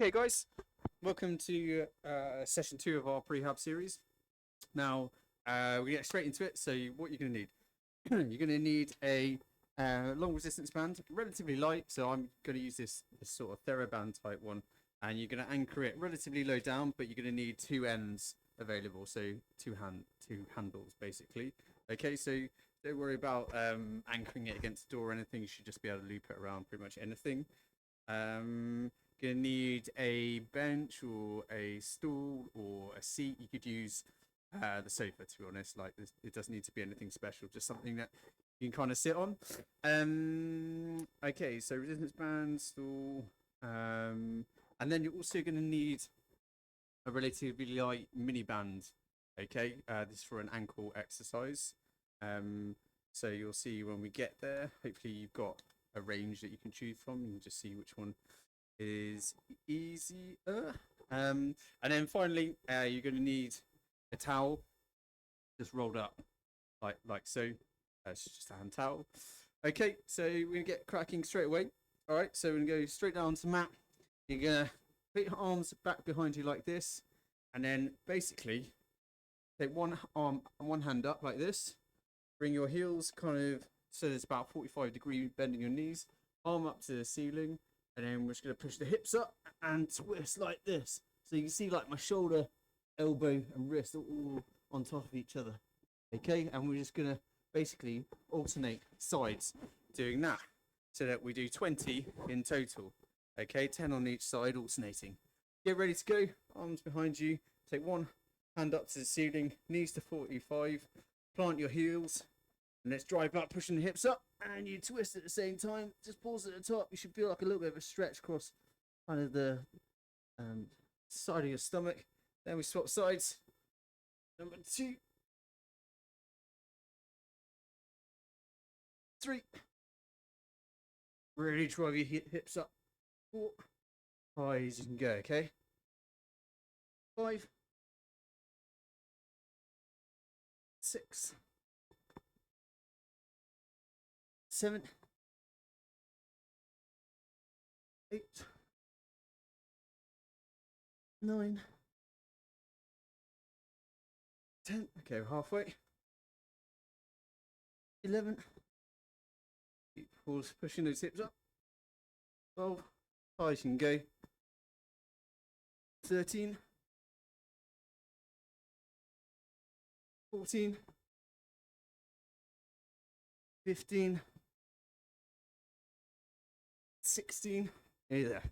Okay, guys, welcome to session 2 of our Prehab series. Now, we get straight into it. So, what you're going to need, you're going to need a long resistance band, relatively light. So, I'm going to use this sort of TheraBand type one, and you're going to anchor it relatively low down, but you're going to need two ends available, so two handles basically. Okay, so don't worry about anchoring it against the door or anything. You should just be able to loop it around pretty much anything. Gonna need a bench or a stool or a seat. You could use the sofa, to be honest. Like this, it doesn't need to be anything special, just something that you can kind of sit on. Okay, so resistance band, stool, and then you're also going to need a relatively light mini band. Okay, this is for an ankle exercise. So you'll see when we get there. Hopefully, you've got a range that you can choose from. You can just see which one is easier. And then finally, you're going to need a towel just rolled up like so. It's just a hand towel. Okay, so we're going to get cracking straight away. All right, so we're going to go straight down to the mat. You're going to put your arms back behind you like this, and then basically take one arm and one hand up like this. Bring your heels kind of so there's about 45-degree bend in your knees. Arm up to the ceiling, and then we're just going to push the hips up and twist like this. So you can see like my shoulder, elbow, and wrist are all on top of each other. Okay, and we're just going to basically alternate sides doing that so that we do 20 in total. Okay, 10 on each side, alternating. Get ready to go. Arms behind you. Take one hand up to the ceiling, knees to 45. Plant your heels. And let's drive up, pushing the hips up, and you twist at the same time. Just pause at the top. You should feel like a little bit of a stretch across kind of the side of your stomach. Then we swap sides. Number 2, 3. Really drive your hips up. 4. High as you can go, okay? 5. 6. 7. 8. 9. 10. Okay, we're halfway. 11. Keep pushing those hips up. 12. High as you can go. 13. 14. 15. 16. Hey there.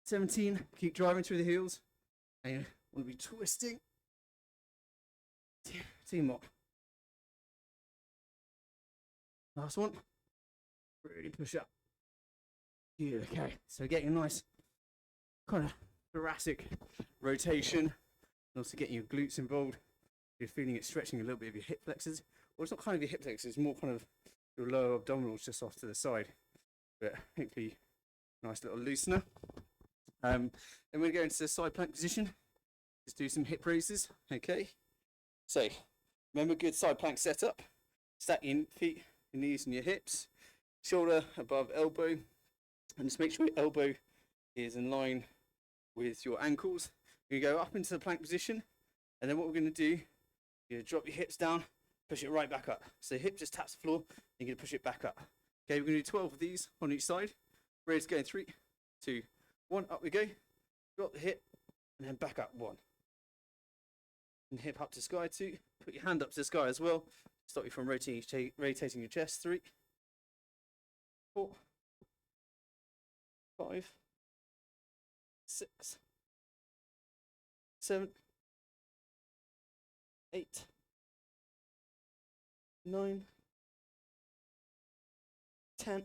17. Keep driving through the heels. And you want to be twisting. 2 more. Last one. Really push up. Good. Okay. So getting a nice kind of thoracic rotation. And also getting your glutes involved. You're feeling it stretching a little bit of your hip flexors. Well, it's not kind of your hip flexors, it's more kind of your lower abdominals just off to the side. But hopefully, nice little loosener. Then we're going to go into the side plank position. Just do some hip raises. Okay. So, remember, good side plank setup. Stack your feet, your knees, and your hips. Shoulder above elbow. And just make sure your elbow is in line with your ankles. You're going to go up into the plank position. And then what we're going to do, you're going to drop your hips down, push it right back up. So hip just taps the floor, you're going to push it back up. Okay, we're going to do 12 of these on each side. Ready to go in 3, 2, 1, up we go. Drop the hip, and then back up 1. And hip up to sky 2. Put your hand up to the sky as well. Stop you from rotating your chest. 3, 4, 5, 6, 7, 8, 9, 10,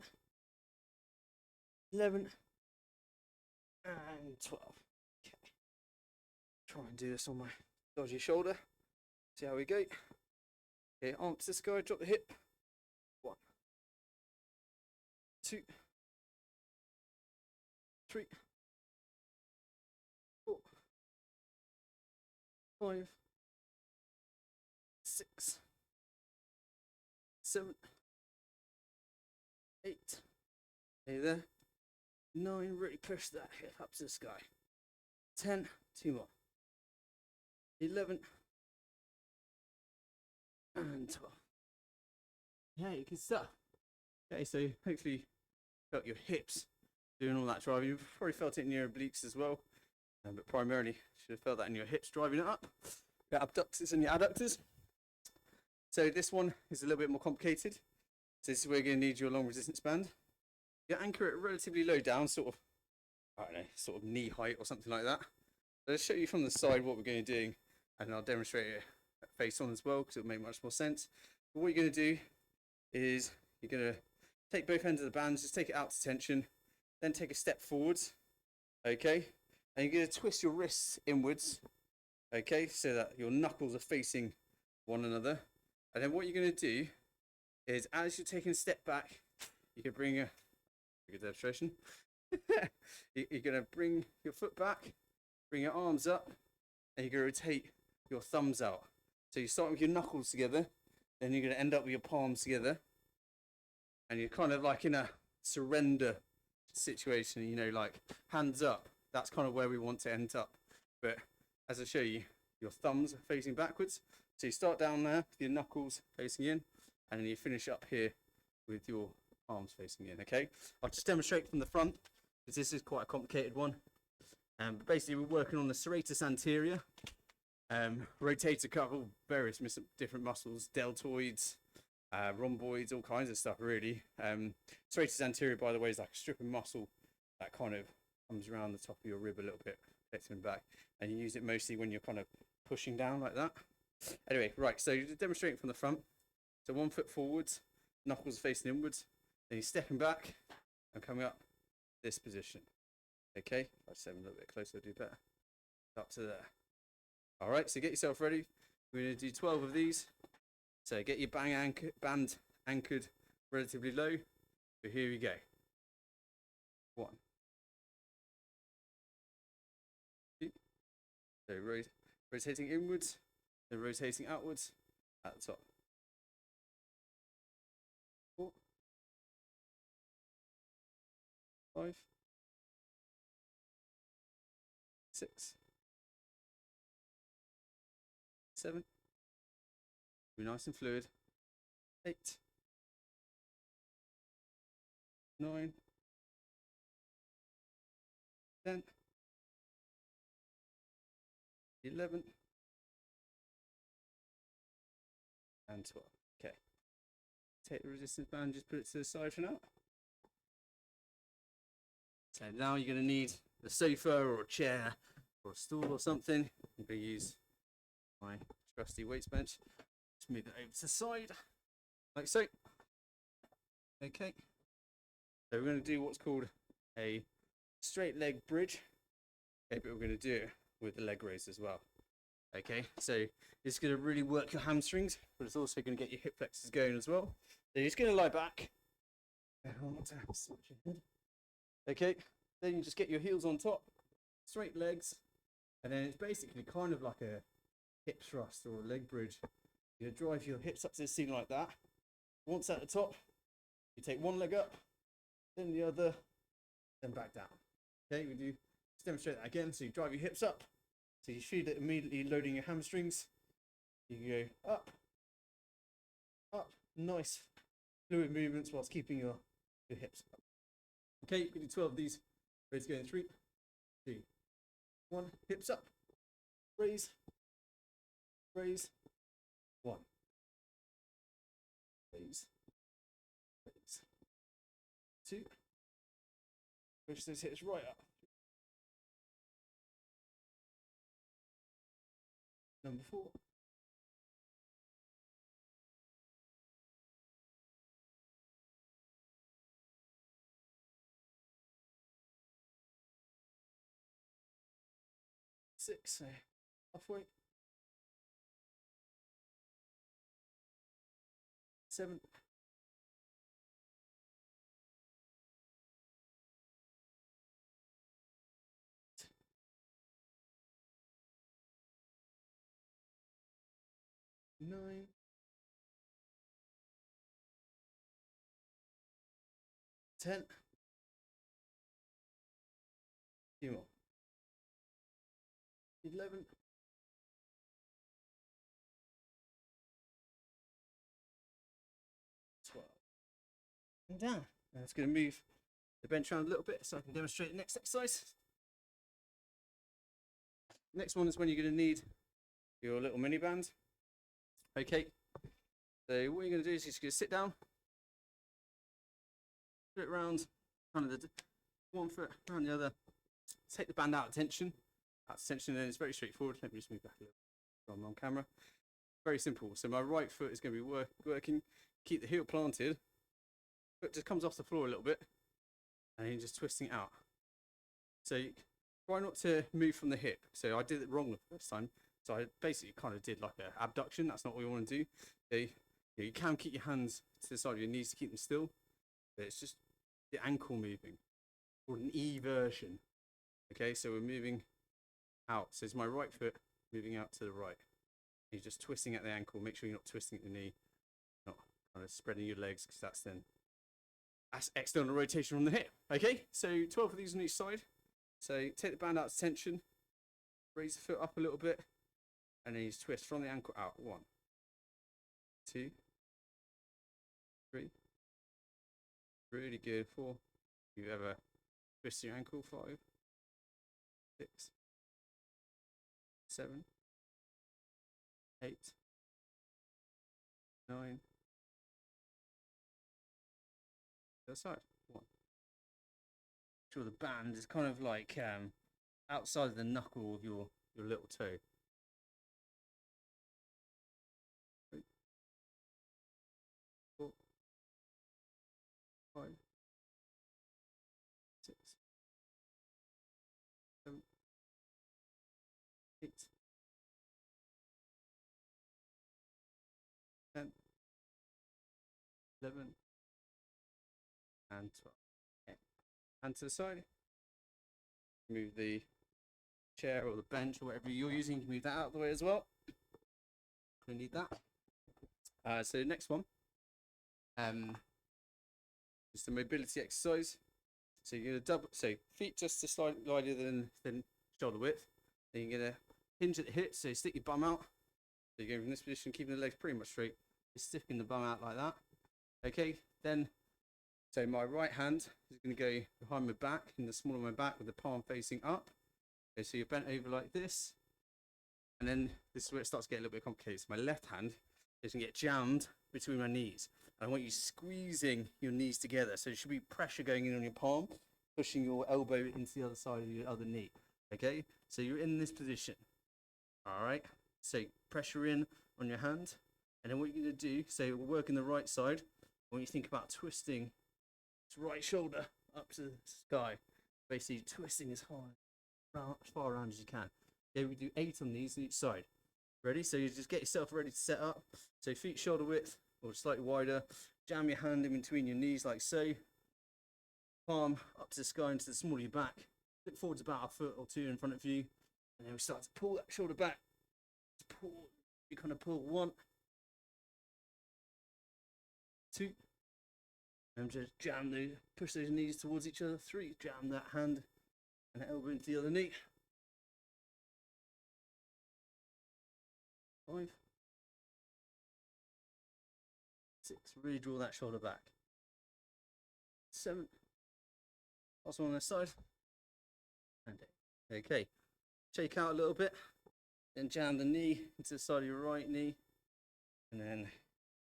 11, and 12. Okay. Try and do this on my dodgy shoulder. See how we go. Okay, arm to the sky, drop the hip. 1, 2, 3, 4, 5, 6, 7, 8. Hey there. 9, really push that hip up to the sky. 10, 2 more. 11, and 12. Okay, good stuff. Okay, so hopefully you felt your hips doing all that driving. You've probably felt it in your obliques as well, but primarily you should have felt that in your hips driving it up. Your abductors and your adductors. So this one is a little bit more complicated. So this is where you're going to need your long resistance band. You anchor it relatively low down, sort of, I don't know, sort of knee height or something like that. So I'll show you from the side what we're going to do, and I'll demonstrate it face on as well because it'll make much more sense. But what you're going to do is you're going to take both ends of the bands, just take it out to tension, then take a step forwards, okay? And you're going to twist your wrists inwards, okay, so that your knuckles are facing one another. And then what you're going to do is, as you're taking a step back, you can bring a good demonstration. You're going to bring your foot back, bring your arms up, and you're going to rotate your thumbs out. So you start with your knuckles together, then you're going to end up with your palms together, and you're kind of like in a surrender situation, you know, like hands up. That's kind of where we want to end up. But as I show you, your thumbs are facing backwards. So you start down there with your knuckles facing in, and then you finish up here with your arms facing in, okay? I'll just demonstrate from the front, because this is quite a complicated one. But basically, we're working on the serratus anterior, rotator cuff, all various different muscles, deltoids, rhomboids, all kinds of stuff, really. Serratus anterior, by the way, is like a strip of muscle that kind of comes around the top of your rib a little bit, flexing back, and you use it mostly when you're kind of pushing down like that. Anyway, right, so you're demonstrating from the front. So 1 foot forwards, knuckles facing inwards, then you're stepping back and coming up this position. Okay, if I step a little bit closer, I'll do better. Up to there. All right, so get yourself ready. We're going to do 12 of these. So get your band anchored relatively low. But here we go. 1, 2. So rotating inwards, then rotating outwards at the top. 4, 5, 6, 7. Be nice and fluid. 8, 9, 10, 11, and 12. Okay. Take the resistance band, just put it to the side for now. So now you're going to need a sofa or a chair or a stool or something. I'm going to use my trusty weights bench. Just move it over to the side, like so. Okay. So we're going to do what's called a straight leg bridge. Okay, but we're going to do it with the leg raise as well. Okay, so it's going to really work your hamstrings, but it's also going to get your hip flexors going as well. So you're just going to lie back. Okay, then you just get your heels on top, straight legs, and then it's basically kind of like a hip thrust or a leg bridge. You drive your hips up to the ceiling like that. Once at the top, you take one leg up, then the other, then back down. Okay, let's demonstrate that again. So you drive your hips up, so you feel it immediately loading your hamstrings. You go up, up, nice fluid movements whilst keeping your hips up. Okay, you can do 12 of these. Ready to go in 3, 2, 1. Hips up, raise, raise, 1, raise, raise, 2. Push those hips right up. Number 4. 6, so halfway. 7. 9. 10. few more. 11. 12. And down. Now it's going to move the bench around a little bit so I can demonstrate the next exercise. Next one is when you're going to need your little mini band. Okay, so what you're going to do is you're just going to sit down, do it around, kind of the one foot around the other, take the band out of tension, and then it's very straightforward. Let me just move back a little bit. I'm on camera. Very simple. So my right foot is going to be working, keep the heel planted, foot just comes off the floor a little bit, and you're just twisting it out. So try not to move from the hip. So I did it wrong the first time. So I basically kind of did like an abduction. That's not what we want to do. Okay? You can keep your hands to the side of your knees to keep them still, but it's just the ankle moving, or an E version. Okay, so we're moving out. So it's my right foot moving out to the right. You're just twisting at the ankle. Make sure you're not twisting at the knee, not kind of spreading your legs, because that's external rotation from the hip. Okay, so 12 of these on each side. So take the band out of tension, raise the foot up a little bit, and then you just twist from the ankle out. 1, 2, 3. Really good. 4. If you ever twist your ankle. 5, 6, 7, 8, 9. The other side. 1. Sure, the band is kind of like outside of the knuckle of your little toe. 3, 4, 5, 6, 7, 8, 10, 11, and 12. Okay. And to the side. Move the chair or the bench or whatever you're using. Move that out of the way as well. We need that. So next one, just a mobility exercise. So you're gonna double. So feet just a slightly wider than shoulder width. Then you're gonna hinge at the hips. So you stick your bum out. So you're going from this position, keeping the legs pretty much straight. You're sticking the bum out like that. Okay. Then, so my right hand is going to go behind my back, in the small of my back, with the palm facing up. Okay, so you're bent over like this. And then this is where it starts to get a little bit complicated. So my left hand is going to get jammed between my knees. And I want you squeezing your knees together. So there should be pressure going in on your palm, pushing your elbow into the other side of your other knee. Okay, so you're in this position. All right, so pressure in on your hand. And then what you're going to do, so we're working the right side. When you think about twisting this right shoulder up to the sky, basically twisting as far around as you can. Okay, we do 8 on these on each side. Ready? So you just get yourself ready to set up. So feet shoulder width or slightly wider. Jam your hand in between your knees like so. Palm up to the sky into the small of your back. Look forwards about a foot or 2 in front of you. And then we start to pull that shoulder back. Just pull. You kind of pull 1, 2. And just push those knees towards each other. 3, jam that hand and that elbow into the other knee. 5, 6, really draw that shoulder back. 7, last one on this side. And 8. Okay, shake out a little bit, then jam the knee into the side of your right knee, and then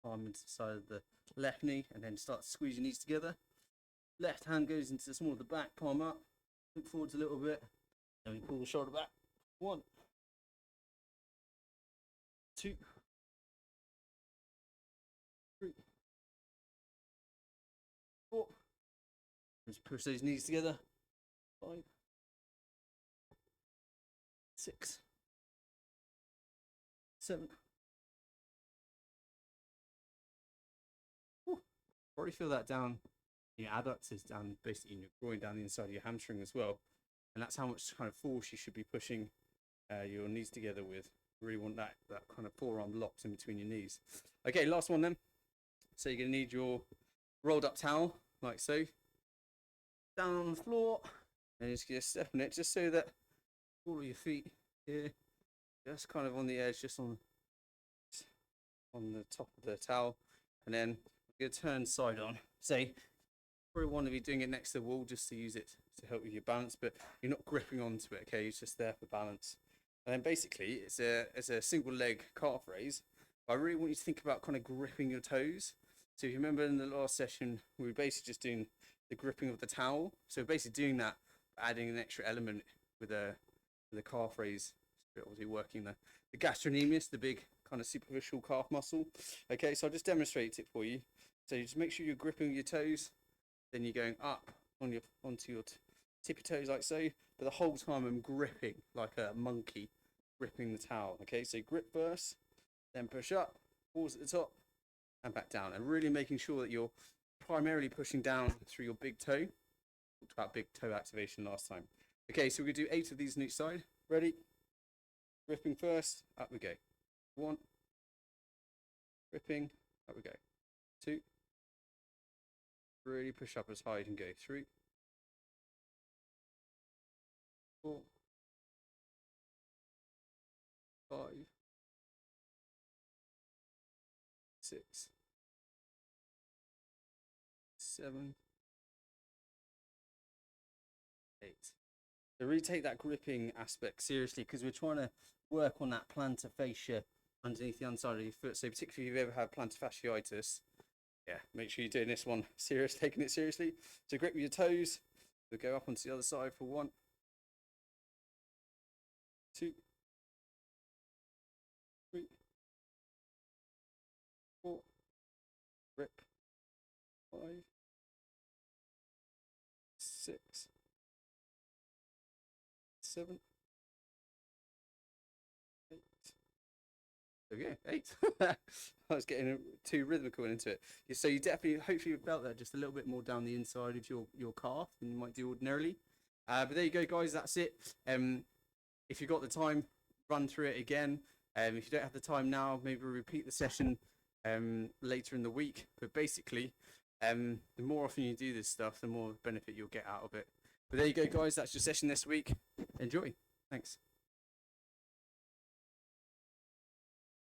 arm into the side of the left knee, and then start to squeeze your knees together. Left hand goes into the small of the back, palm up, look forwards a little bit, and we pull the shoulder back. 1, 2, 3, 4. Just push those knees together. 5, 6, 7. Already feel that down in your adductors, down basically in your groin, down the inside of your hamstring as well. And that's how much kind of force you should be pushing your knees together with. Really want that kind of forearm locked in between your knees. Okay, last one then. So you're going to need your rolled up towel, like so. Down on the floor, And just get a step on it, just so that all of your feet here, just kind of on the edge, just on the top of the towel. And then you're gonna turn side on. Say, probably want to be doing it next to the wall just to use it to help with your balance, but you're not gripping onto it. Okay, it's just there for balance. And then basically, it's a single leg calf raise. But I really want you to think about kind of gripping your toes. So if you remember in the last session, we were basically just doing the gripping of the towel. So basically doing that, adding an extra element with a calf raise, obviously working the gastrocnemius, the big kind of superficial calf muscle. Okay, so I'll just demonstrate it for you. So you just make sure you're gripping your toes, then you're going up onto your tippy toes like so, but the whole time I'm gripping like a monkey, gripping the towel. Okay, so grip first, then push up, pause at the top, and back down, and really making sure that you're primarily pushing down through your big toe. Talked about big toe activation last time. Okay, so we're gonna do 8 of these on each side. Ready? Gripping first, up we go. 1, gripping, up we go. 2, really push up as high as you can go. 3, 4, 5, 6, 7, 8. So really take that gripping aspect seriously, because we're trying to work on that plantar fascia underneath the underside of your foot. So particularly if you've ever had plantar fasciitis, yeah, make sure you're doing this one taking it seriously. So grip with your toes. We'll go up onto the other side for 1, 2, 3, 4, grip, 5, 6, 7, 8. There we go, 8. I was getting too rhythmical into it. So you definitely, hopefully you felt that just a little bit more down the inside of your calf than you might do ordinarily. But there you go, guys, that's it. If you've got the time, run through it again. If you don't have the time now, maybe repeat the session later in the week. But basically, the more often you do this stuff, the more benefit you'll get out of it. But there you go, guys, that's your session this week. Enjoy. Thanks.